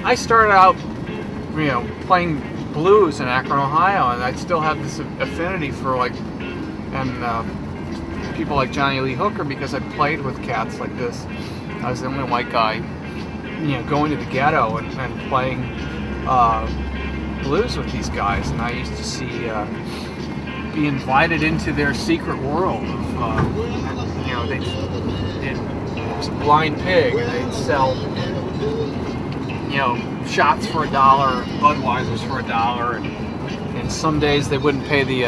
I started out, playing blues in Akron, Ohio, and I still have this affinity for people like Johnny Lee Hooker because I played with cats like this. I was the only white guy, going to the ghetto and playing blues with these guys, and I used to be invited into their secret world of, it was a blind pig, and they'd sell, shots for $1, Budweisers for $1, and some days they wouldn't pay the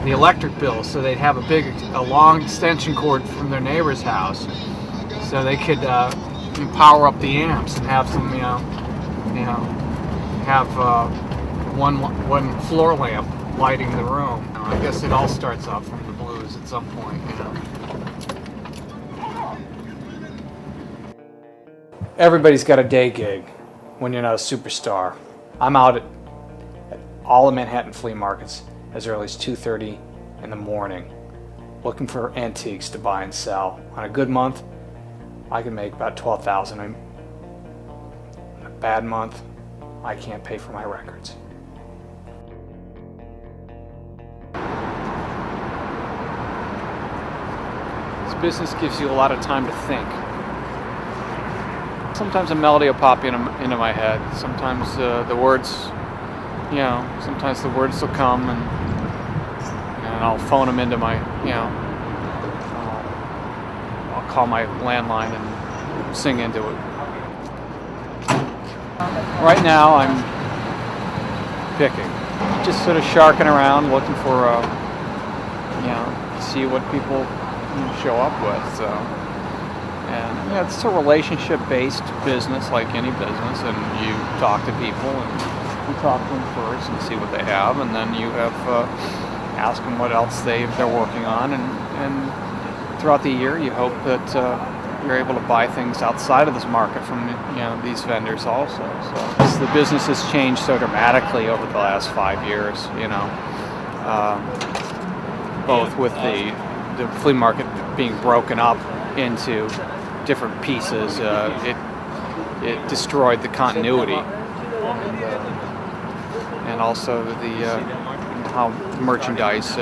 electric bill, so they'd have a long extension cord from their neighbor's house, so they could power up the amps and have some, one floor lamp lighting the room. I guess it all starts off from the blues at some point, Everybody's got a day gig when you're not a superstar. I'm out at all the Manhattan flea markets as early as 2:30 in the morning looking for antiques to buy and sell. On a good month, I can make about $12,000. In a bad month, I can't pay for my records. This business gives you a lot of time to think. Sometimes a melody will pop into my head. Sometimes the words, sometimes the words will come and I'll phone them into my, I'll call my landline and sing into it. Right now I'm picking, just sort of sharking around, looking for, see what people show up with. So. And it's a relationship-based business, like any business, and you talk to people, and you talk to them first and see what they have, and then you have ask them what else they're working on, and throughout the year you hope that you're able to buy things outside of this market from these vendors also. So the business has changed so dramatically over the last 5 years, both with the flea market being broken up into different pieces. It destroyed the continuity, and also how merchandise.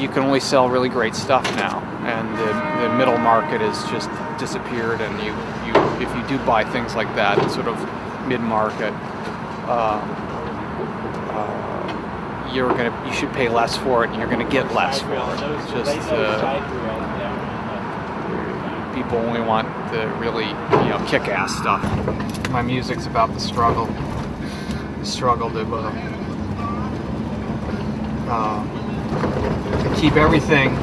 You can only sell really great stuff now, and the middle market has just disappeared. And if you do buy things like that, it's sort of mid-market. You should pay less for it, and you're going to get less for it. It's just people only want the really kick-ass stuff. My music's about the struggle to keep everything,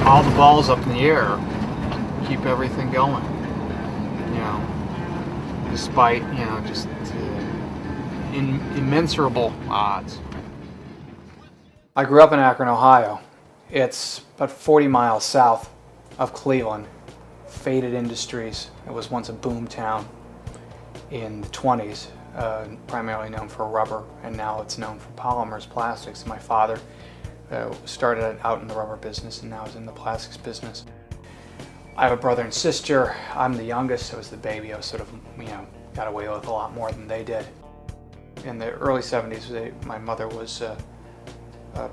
all the balls up in the air, keep everything going, despite just immeasurable odds. I grew up in Akron, Ohio. It's about 40 miles south of Cleveland. Faded Industries. It was once a boom town in the 20s, primarily known for rubber, and now it's known for polymers, plastics. My father started out in the rubber business and now is in the plastics business. I have a brother and sister. I'm the youngest. I was the baby. I was sort of, got away with a lot more than they did. In the early 70s, my mother was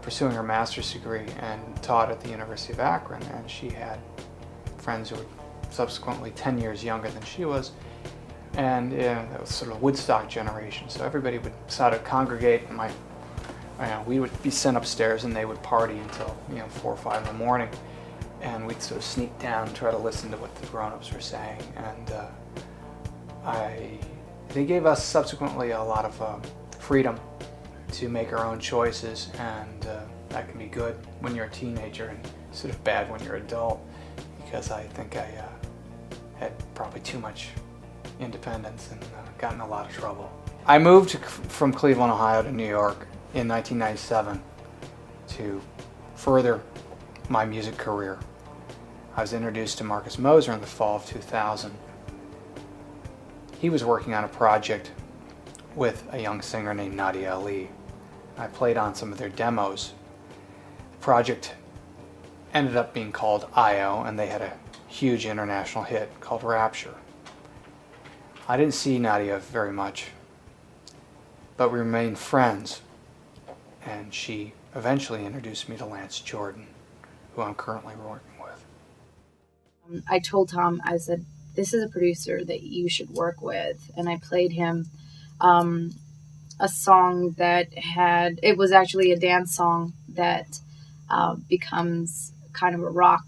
pursuing her master's degree and taught at the University of Akron, and she had friends who were subsequently 10 years younger than she was, and that was sort of Woodstock generation. So everybody would sort of congregate, and we would be sent upstairs, and they would party until 4 or 5 in the morning, and we'd sort of sneak down and try to listen to what the grown-ups were saying. And they gave us subsequently a lot of freedom to make our own choices, and that can be good when you're a teenager and sort of bad when you're an adult, because I think I had probably too much independence and got in a lot of trouble. I moved from Cleveland, Ohio to New York in 1997 to further my music career. I was introduced to Marcus Moser in the fall of 2000. He was working on a project with a young singer named Nadia Ali. I played on some of their demos. The project ended up being called I.O., and they had a huge international hit called Rapture. I didn't see Nadia very much, but we remained friends, and she eventually introduced me to Lance Jordan, who I'm currently working with. I told Tom, I said, this is a producer that you should work with, and I played him a song that it was actually a dance song that becomes kind of a rock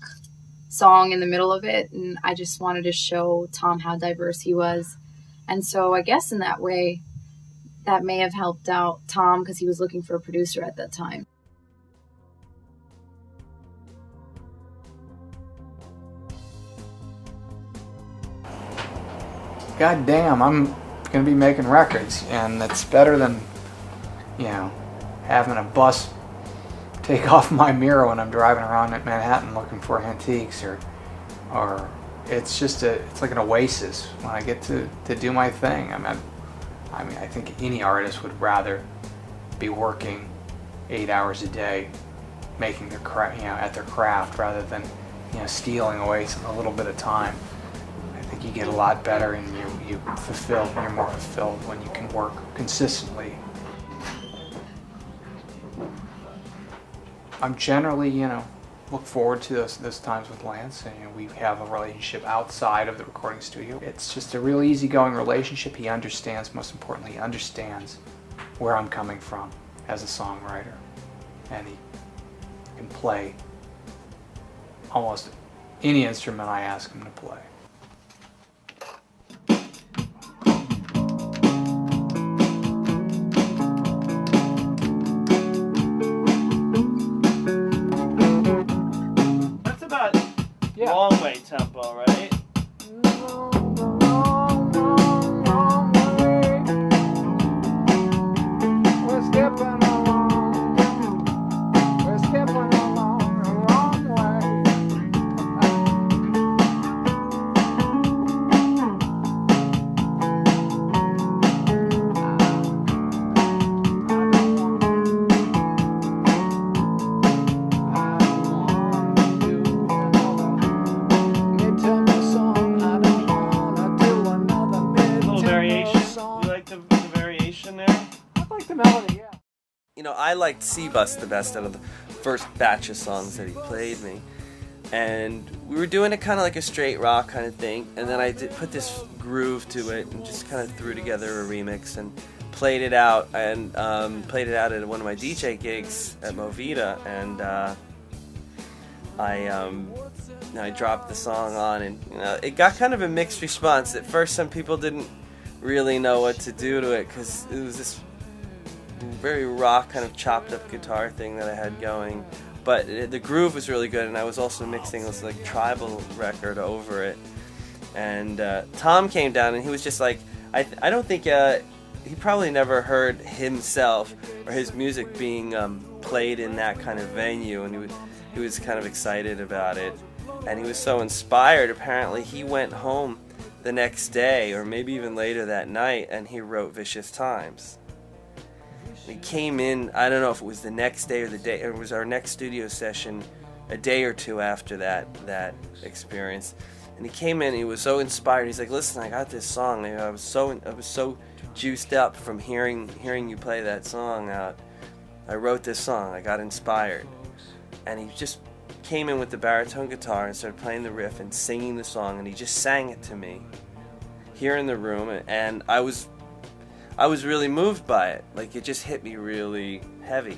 song in the middle of it, and I just wanted to show Tom how diverse he was. And so I guess in that way, that may have helped out Tom because he was looking for a producer at that time. God damn, I'm going to be making records, and it's better than, having a bus take off my mirror when I'm driving around at Manhattan looking for antiques, or it's just it's like an oasis when I get to do my thing. I mean, I think any artist would rather be working 8 hours a day making their at their craft rather than stealing away a little bit of time. I think you get a lot better, and you're more fulfilled when you can work consistently. I'm generally, look forward to those times with Lance, and we have a relationship outside of the recording studio. It's just a real easygoing relationship. He understands, most importantly, he understands where I'm coming from as a songwriter, and he can play almost any instrument I ask him to play. Long way tempo, right? We're skipping along. We're skipping along the wrong way. I liked C-Bus the best out of the first batch of songs that he played me, and we were doing it kind of like a straight rock kind of thing, and then I put this groove to it and just kind of threw together a remix and played it out, and played it out at one of my DJ gigs at Movida, and I dropped the song on, and it got kind of a mixed response. At first, some people didn't really know what to do to it because it was this very rock kind of chopped up guitar thing that I had going, but the groove was really good, and I was also mixing this like tribal record over it. And Tom came down, and he was just like, I don't think he probably never heard himself or his music being played in that kind of venue, and he was kind of excited about it, and he was so inspired. Apparently he went home the next day, or maybe even later that night, and he wrote Vicious Times. He came in, I don't know if it was the next day or it was our next studio session a day or two after that experience. And he came in, he was so inspired. He's like, listen, I got this song. I was so juiced up from hearing you play that song out. I wrote this song, I got inspired. And he just came in with the baritone guitar and started playing the riff and singing the song, and he just sang it to me here in the room, and I was really moved by it. Like, it just hit me really heavy.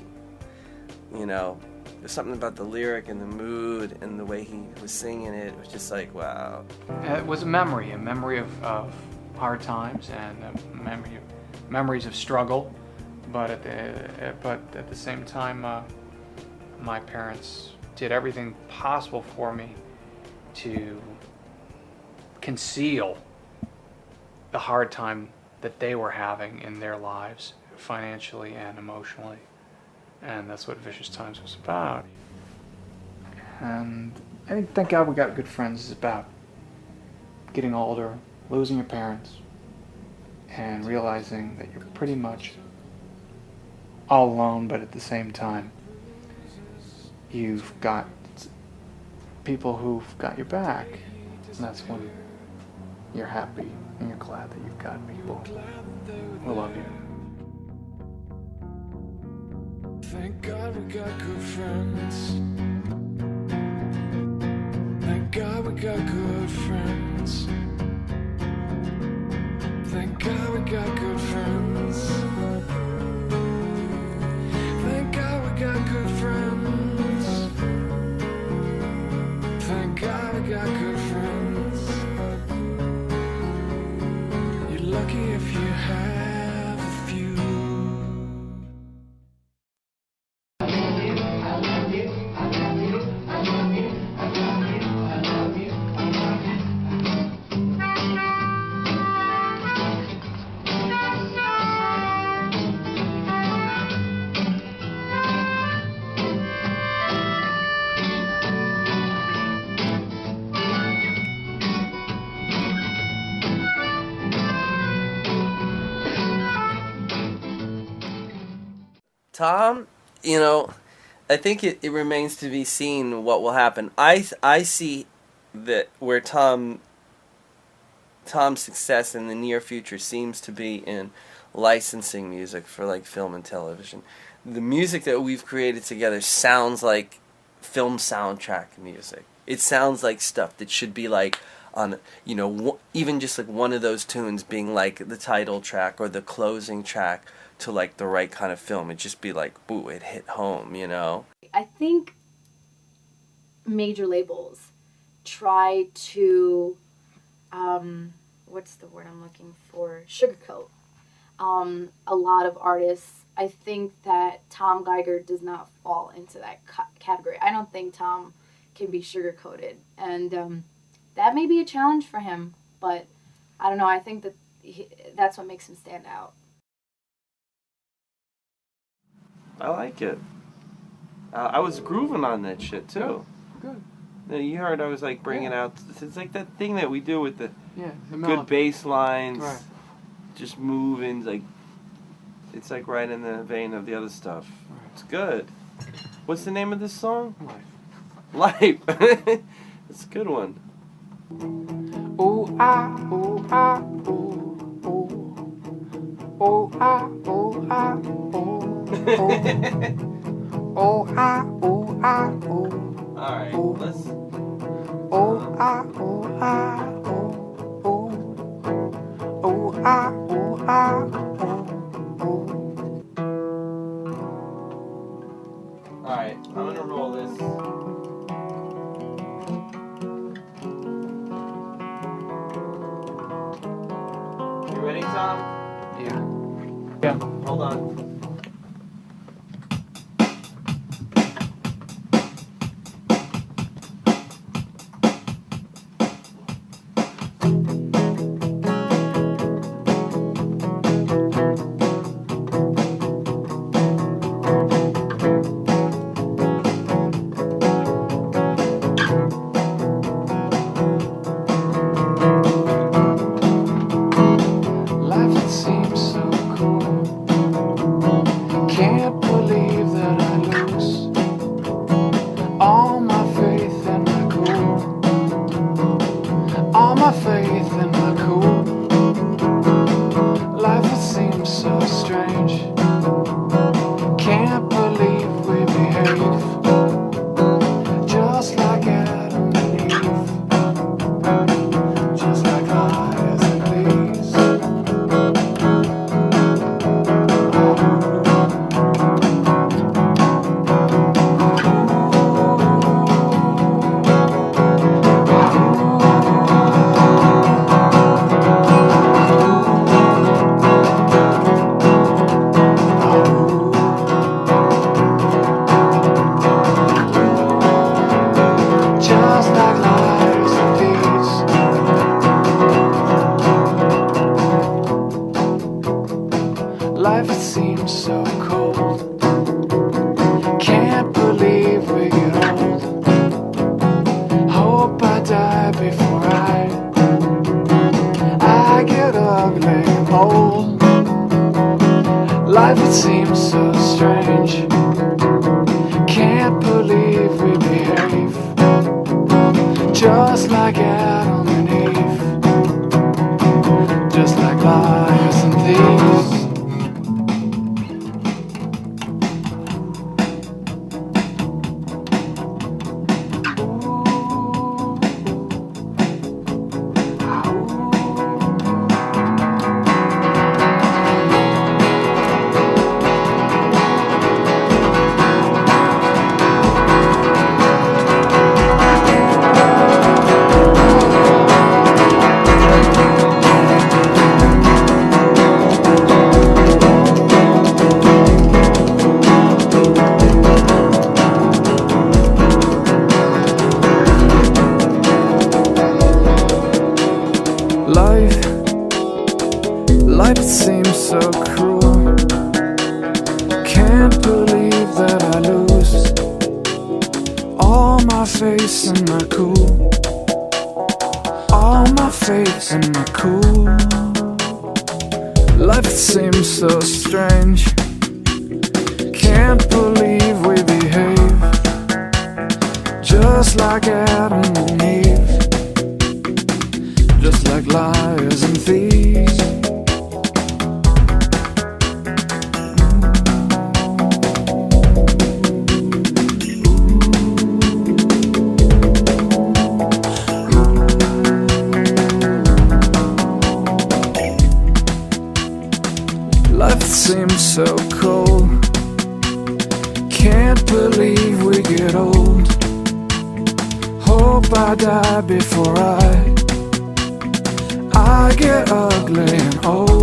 There's something about the lyric and the mood and the way he was singing it. It was just like, wow. It was a memory of hard times, and memories of struggle. But at the same time, my parents did everything possible for me to conceal the hard time that they were having in their lives, financially and emotionally. And that's what Vicious Times was about. And I think, thank God we got good friends. It's about getting older, losing your parents, and realizing that you're pretty much all alone, but at the same time, you've got people who've got your back. And that's when you're happy and you're glad that you've got people who love you. Thank God we got good friends. Thank God we got good friends. Thank God we got good friends. Thank God we got good friends. Thank God we got good friends. You're lucky if you have a few. Tom, you know, I think it remains to be seen what will happen. I see that where Tom's success in the near future seems to be in licensing music for like film and television. The music that we've created together sounds like film soundtrack music. It sounds like stuff that should be like on, you know, even just like one of those tunes being like the title track or the closing track to like the right kind of film. It'd just be like, boo, it hit home, you know? I think major labels try to, what's the word I'm looking for? Sugarcoat. A lot of artists. I think that Tom Geiger does not fall into that category. I don't think Tom can be sugar-coated. And that may be a challenge for him, but I don't know. I think that that's what makes him stand out. I like it. I was grooving on that shit too. Good. You heard I was like bringing out. It's like that thing that we do with the The good bass lines, Right. just moving. Like it's like right in the vein of the other stuff. Right. It's good. What's the name of this song? Life. Life. It's a good one. Oh ah, oh ah, oh, oh. Oh ah, oh ah, oh, oh. Oh ah, oh ah, oh. All right, Oh. let's. Oh ah, oh ah, oh, oh. Oh ah, oh ah, oh, oh. All right, I'm gonna roll this. You ready, Tom? Yeah. Hold on. Life that seems so cool. Can't believe that I lose all my faith in my cool. All my faith in my cool. Life that seems so strange. Can't believe we behave just like Adam and Eve. Just like lies and thieves. Just like lies and thieves. Life it seems so cold. Can't believe we get old. Hope I die before I get ugly and old. Life it seems so strange. Can't believe we behave just like like Adam and Eve, just like liars and thieves. Life seems so cruel. Can't believe that I lose all my faith and my cool, all my faith and my cool. Life seems so strange. Can't believe we behave just like Adam and Eve, just like liars and thieves. Life seems so cold. Can't believe we get old. Hope I die before I get ugly and old.